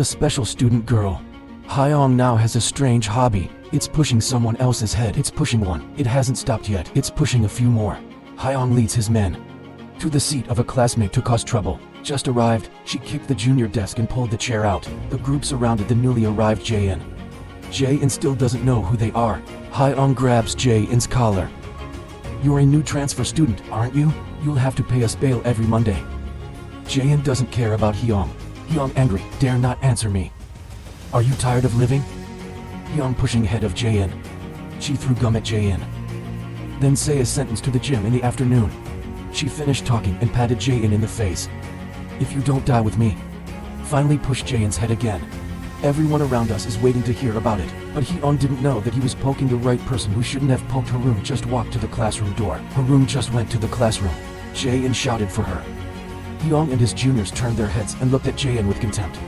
A special student girl. Hyong now has a strange hobby. It's pushing someone else's head. It's pushing one. It hasn't stopped yet. It's pushing a few more. Hyong leads his men to the seat of a classmate to cause trouble. Just arrived, she kicked the junior desk and pulled the chair out. The group surrounded the newly arrived Jae-in. Jae-in still doesn't know who they are. Hyong grabs Jae-in's collar. "You're a new transfer student, aren't you? You'll have to pay us bail every Monday." Jae-in doesn't care about Hyong. Hyong angry, "Dare not answer me. Are you tired of living?" Hyong pushing ahead of Jae-in. She threw gum at Jae-in. "Then say a sentence to the gym in the afternoon." She finished talking and patted Jae-in in the face. "If you don't die with me." Finally pushed Jae-in's head again. Everyone around us is waiting to hear about it, but Hyong didn't know that he was poking the right person who shouldn't have poked. Haroon just walked to the classroom door. Haroon just went to the classroom. Jae-in shouted for her. Hyong and his juniors turned their heads and looked at Jae-in with contempt.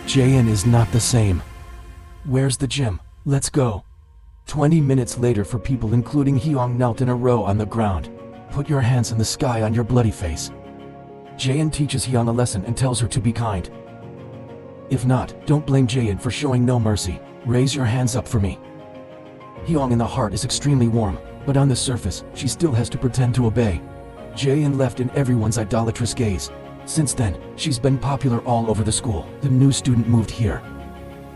Jae-in is not the same. "Where's the gym? Let's go." 20 minutes later, for people including Hyong knelt in a row on the ground. "Put your hands in the sky on your bloody face." Jae-in teaches Hyong a lesson and tells her to be kind. "If not, don't blame Jae-in for showing no mercy. Raise your hands up for me." Hyong in the heart is extremely warm, but on the surface, she still has to pretend to obey. Jae-in left in everyone's idolatrous gaze. Since then, she's been popular all over the school. The new student moved here.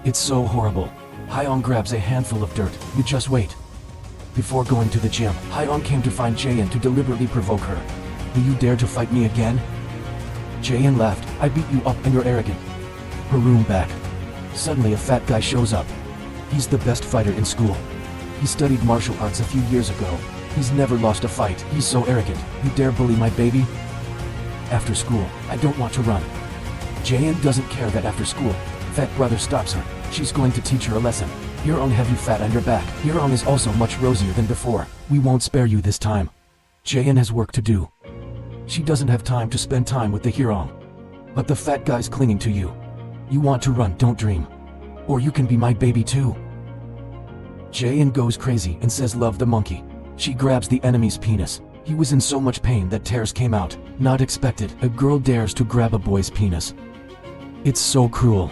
It's so horrible. Hyong grabs a handful of dirt. "You just wait." Before going to the gym, Hyong came to find Jae-in to deliberately provoke her. "Will you dare to fight me again?" Jae-in laughed. "I beat you up and you're arrogant." Her room back. Suddenly a fat guy shows up. He's the best fighter in school. He studied martial arts a few years ago. He's never lost a fight. He's so arrogant. "You dare bully my baby?" "After school, I don't want to run." Jae-in doesn't care that after school. Fat brother stops her. She's going to teach her a lesson. "Hyong, have you fat on your back? Hyong is also much rosier than before. We won't spare you this time." Jae-in has work to do. She doesn't have time to spend time with the Hyong. But the fat guy's clinging to you. "You want to run, don't dream. Or you can be my baby too." Jae-in goes crazy and says love the monkey. She grabs the enemy's penis. He was in so much pain that tears came out. Not expected, a girl dares to grab a boy's penis. It's so cruel.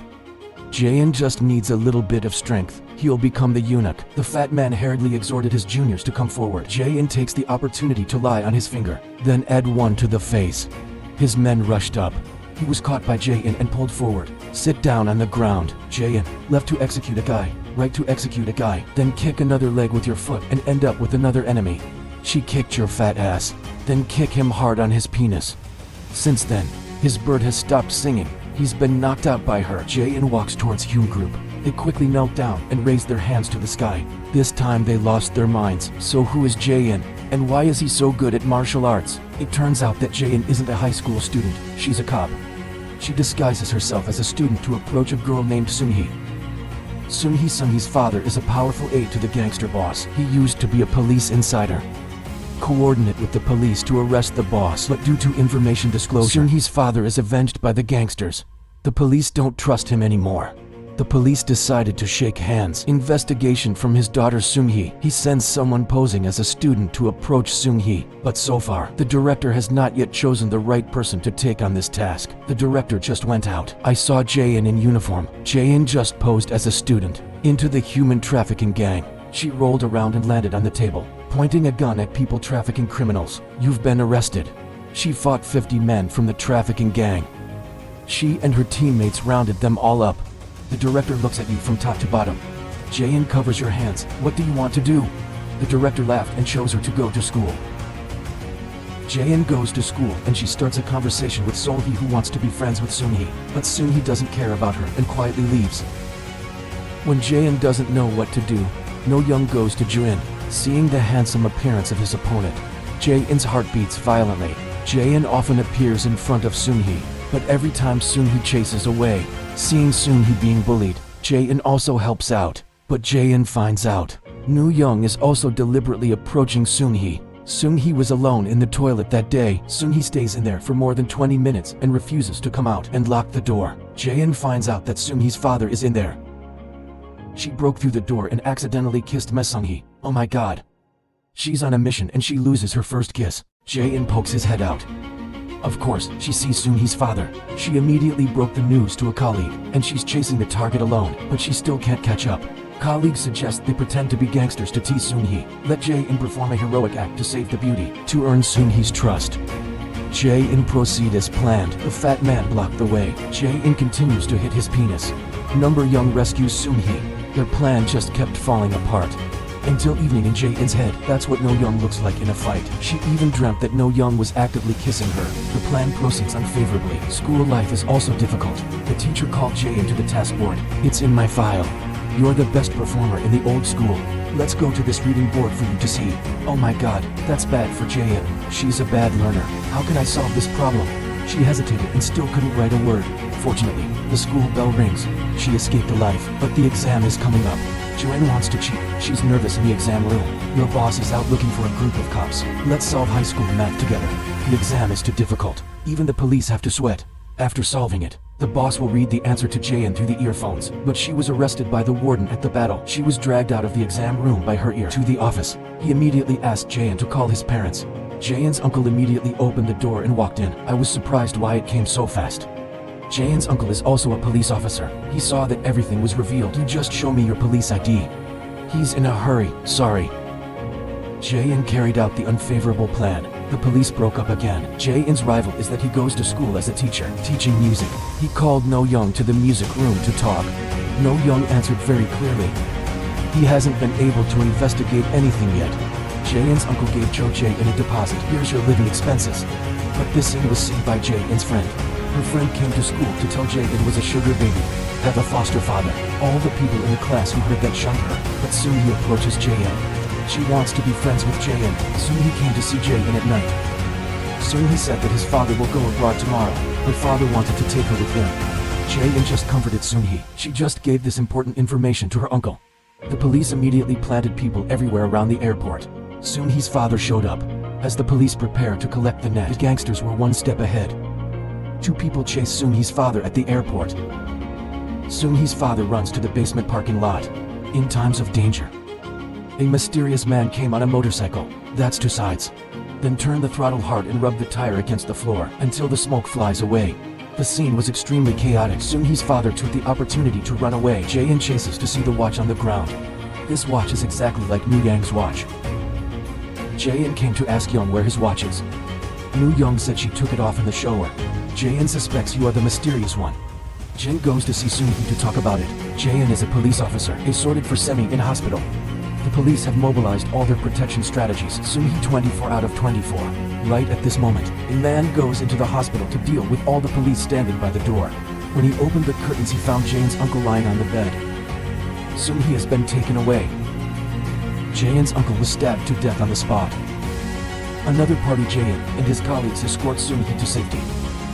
Jae-in just needs a little bit of strength. He'll become the eunuch. The fat man hurriedly exhorted his juniors to come forward. Jae-in takes the opportunity to lie on his finger, then add one to the face. His men rushed up. He was caught by Jae-in and pulled forward. "Sit down on the ground." Jae-in, left to execute a guy, right to execute a guy, then kick another leg with your foot and end up with another enemy. She kicked your fat ass, then kick him hard on his penis. Since then, his bird has stopped singing. He's been knocked out by her. Jae-in walks towards Hyun group. They quickly knelt down and raised their hands to the sky. This time they lost their minds. So who is Jae-in? And why is he so good at martial arts? It turns out that Jae-in isn't a high school student. She's a cop. She disguises herself as a student to approach a girl named Seung-hee. Seung-hee's father is a powerful aide to the gangster boss. He used to be a police insider. Coordinate with the police to arrest the boss, but due to information disclosure, Seung-hee's father is avenged by the gangsters. The police don't trust him anymore. The police decided to shake hands. Investigation from his daughter Seung-hee. He sends someone posing as a student to approach Seung-hee. But so far, the director has not yet chosen the right person to take on this task. The director just went out. I saw Jae-in in uniform. Jae-in just posed as a student into the human trafficking gang. She rolled around and landed on the table, pointing a gun at people trafficking criminals. "You've been arrested." She fought 50 men from the trafficking gang. She and her teammates rounded them all up. The director looks at you from top to bottom. Jae-in covers your hands. "What do you want to do?" The director laughed and shows her to go to school. Jae-in goes to school and she starts a conversation with Seung-hee, who wants to be friends with Seung-hee. But Seung-hee doesn't care about her and quietly leaves. When Jae-in doesn't know what to do, No-young goes to Ju-in, seeing the handsome appearance of his opponent. Jae-in's heart beats violently. Jae-in often appears in front of Seung-hee, but every time Seung-hee chases away. Seeing Seung-hee being bullied, Jae-in also helps out. But Jae-in finds out Nu-young is also deliberately approaching Seung-hee. Seung-hee was alone in the toilet that day. Seung-hee stays in there for more than 20 minutes and refuses to come out and lock the door. Jae-in finds out that Seung-hee's father is in there. She broke through the door and accidentally kissed Seung-hee. Oh my god. She's on a mission and she loses her first kiss. Jae-in pokes his head out. Of course, she sees Soon-hee's father. She immediately broke the news to a colleague, and she's chasing the target alone, but she still can't catch up. Colleagues suggest they pretend to be gangsters to tease Soon-hee. Let Jae-in perform a heroic act to save the beauty, to earn Soon-hee's trust. Jae-in proceed as planned. The fat man blocked the way. Jae-in continues to hit his penis. Number Young rescues Soon-hee. Their plan just kept falling apart. Until evening in Jae-in's head, that's what No Young looks like in a fight. She even dreamt that No Young was actively kissing her. The plan proceeds unfavorably. School life is also difficult. The teacher called Jae-in to the task board. It's in my file. You're the best performer in the old school. Let's go to this reading board for you to see. Oh my god, that's bad for Jae-in. She's a bad learner. How can I solve this problem? She hesitated and still couldn't write a word. Fortunately, the school bell rings. She escaped alive, but the exam is coming up. Joanne wants to cheat. She's nervous in the exam room. Your boss is out looking for a group of cops. Let's solve high school math together. The exam is too difficult. Even the police have to sweat. After solving it, the boss will read the answer to Jae-in through the earphones, but she was arrested by the warden at the battle. She was dragged out of the exam room by her ear to the office. He immediately asked Jae-in to call his parents. Jae-in's uncle immediately opened the door and walked in. I was surprised why it came so fast. Jae-in's uncle is also a police officer. He saw that everything was revealed. You just show me your police ID. He's in a hurry, sorry. Jae-in carried out the unfavorable plan. The police broke up again. Jae-in's rival is that he goes to school as a teacher, teaching music. He called No Young to the music room to talk. No Young answered very clearly. He hasn't been able to investigate anything yet. Jae-in's uncle gave Jo Jae-in a deposit. Here's your living expenses. But this scene was seen by Jae-in's friend. Her friend came to school to tell Jae-in was a sugar baby, have a foster father. All the people in the class who heard that shunned her, but soon he approaches Jae-in. She wants to be friends with Jae-in. Soon he came to see Jae-in at night. Soon he said that his father will go abroad tomorrow. Her father wanted to take her with him. Jae-in just comforted Soon-hee. She just gave this important information to her uncle. The police immediately planted people everywhere around the airport. Soon-hee's father showed up. As the police prepared to collect the net, the gangsters were one step ahead. Two people chase Soon-hee's father at the airport. Soon-hee's father runs to the basement parking lot. In times of danger, a mysterious man came on a motorcycle. That's two sides. Then turn the throttle hard and rub the tire against the floor until the smoke flies away. The scene was extremely chaotic. Soon-hee's father took the opportunity to run away. Jae-in chases to see the watch on the ground. This watch is exactly like Nu Yang's watch. Jae-in came to ask Young where his watch is. Nu Young said she took it off in the shower. Jae-in suspects you are the mysterious one. Jin goes to see Soon-hee to talk about it. Jae-in is a police officer, assorted for Semi in hospital. The police have mobilized all their protection strategies. Soon-hee 24 out of 24. Right at this moment, a man goes into the hospital to deal with all the police standing by the door. When he opened the curtains, he found Jane's uncle lying on the bed. Soon-hee has been taken away. Jae-in's uncle was stabbed to death on the spot. Another party, Jae-in and his colleagues escort Soon-hee to safety.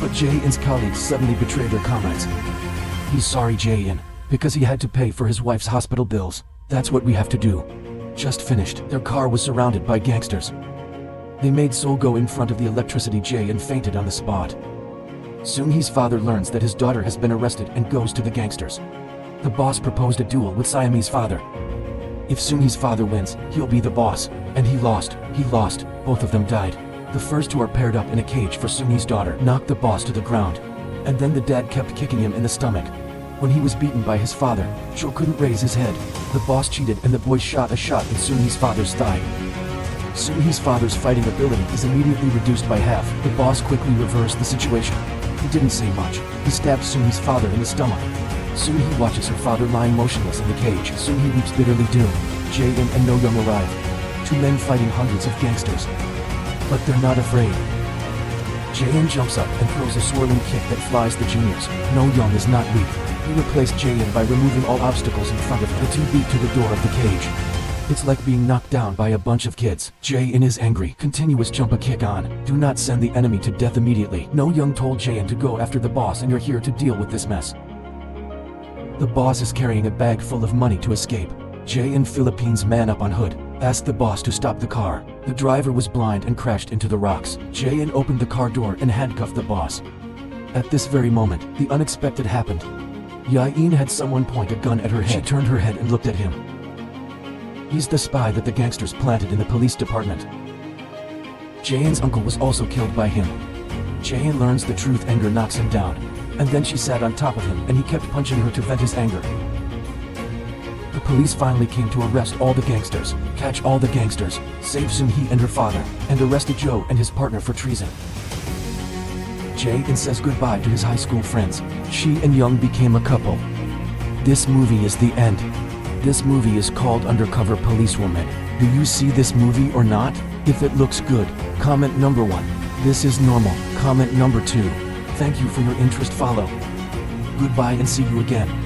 But Jae-in's colleagues suddenly betray their comrades. He's sorry, Jae-in, because he had to pay for his wife's hospital bills. That's what we have to do. Just finished. Their car was surrounded by gangsters. They made Sol go in front of the electricity. Jae-in fainted on the spot. Soon-hee's father learns that his daughter has been arrested and goes to the gangsters. The boss proposed a duel with Siamese father. If Soon-hee's father wins, he'll be the boss. And he lost. He lost. Both of them died. The first two are paired up in a cage for Soon-hee's daughter, knocked the boss to the ground. And then the dad kept kicking him in the stomach. When he was beaten by his father, Jo couldn't raise his head. The boss cheated and the boy shot a shot in Soon-hee's father's thigh. Soon-hee's father's fighting ability is immediately reduced by half. The boss quickly reversed the situation. He didn't say much. He stabbed Soon-hee's father in the stomach. Soon-hee watches her father lying motionless in the cage. Soon-hee weeps bitterly. Doomed. Jae-in and No Young arrive. Two men fighting hundreds of gangsters. But they're not afraid. Jae-in jumps up and throws a swirling kick that flies the juniors. No Young is not weak. He replaced Jae-in by removing all obstacles in front of him. The two beat to the door of the cage. It's like being knocked down by a bunch of kids. Jae-in is angry. Continuous jump a kick on. Do not send the enemy to death immediately. No Young told Jae-in to go after the boss and you're here to deal with this mess. The boss is carrying a bag full of money to escape. Jae-in Philippines man up on hood. Asked the boss to stop the car. The driver was blind and crashed into the rocks. Jae-in opened the car door and handcuffed the boss. At this very moment, the unexpected happened. Yain had someone point a gun at her head. She turned her head and looked at him. He's the spy that the gangsters planted in the police department. Jae-in's uncle was also killed by him. Jae learns the truth. Anger knocks him down. And then she sat on top of him and he kept punching her to vent his anger. The police finally came to arrest all the gangsters, catch all the gangsters, save Soon-hee and her father, and arrested Joe and his partner for treason. Jae says goodbye to his high school friends. She and Young became a couple. This movie is the end. This movie is called Undercover Policewoman. Do you see this movie or not? If it looks good, comment number 1. This is normal, comment number 2. Thank you for your interest. Follow. Goodbye and see you again.